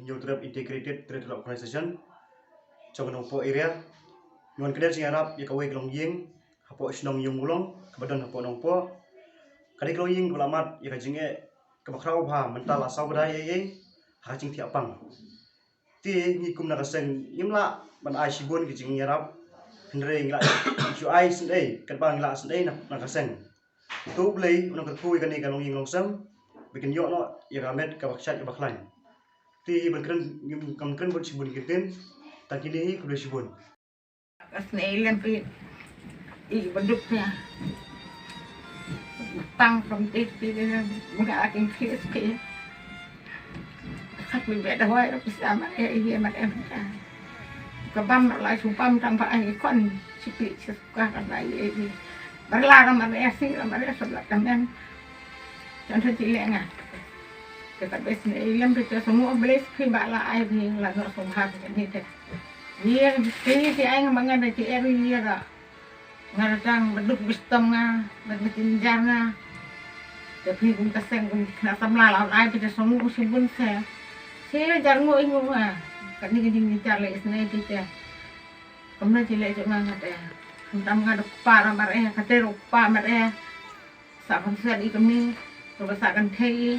Youth Integrated Trade Organization trong po area ngon keder sing arab ya kawe klong ying hapo snong yung ulong kebadan hapo nong po kadi klong ying kulamat ya kajinge kebakrau ba mental asau badai ye ha jing ti apang ti ngi kum na kaseng yimla ban ai sibun ki jing arab hendre ngla ju ai sin ei kadbang ngla sin ei na kaseng tu blei unang kui kan ni kalong ying long sam bikin yo no ya gamet kabaksat ya baklain ti ban kren bot sibun kiten tak ini kudu sibun Kasnailan pi ibaduknya tang from titi mga aking kiss kaya kat bibeda hoy bisa man iya man kabam lai sumpam tang pa ay kon sipi suka kan lai ini berlarang man esi man sebelah kanan contoh cilik nga dekat besnailan pi semua belis pi bala ay ni la no sumha ni te dia si aing mangan di area ra ngarang beduk bistom nga bedinjar nga tapi kum kaseng kum na samla lawan ai pi semua sibun se jarngo ingu nga kani gini jar le isne ti te kamna cile cuma ngate entam nga dok para mare kate rupa mare sa kan se di kami besakan thei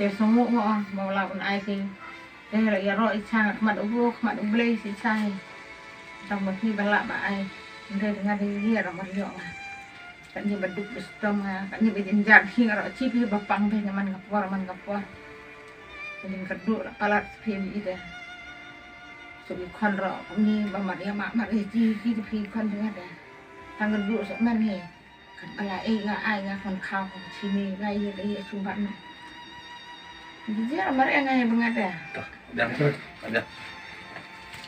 te semua mau lawan ai sih đây là rồi cha mặt ốp mặt blay xí sai trong một khi bạn lạ bạn đây là ngay đây là một lượng cái như bật đục trong cái như bị dính dạt khi rồi chi phí bắp băng thì mình gặp qua mình cắt đũa là palat phim gì đấy rồi con rõ cũng như mà mặt chi phí con thứ này thằng cắt đũa sẽ men hè cắt là ai ra còn khao chỉ mình ngay đây xung quanh này dia mereka yang bengat ya. Dah,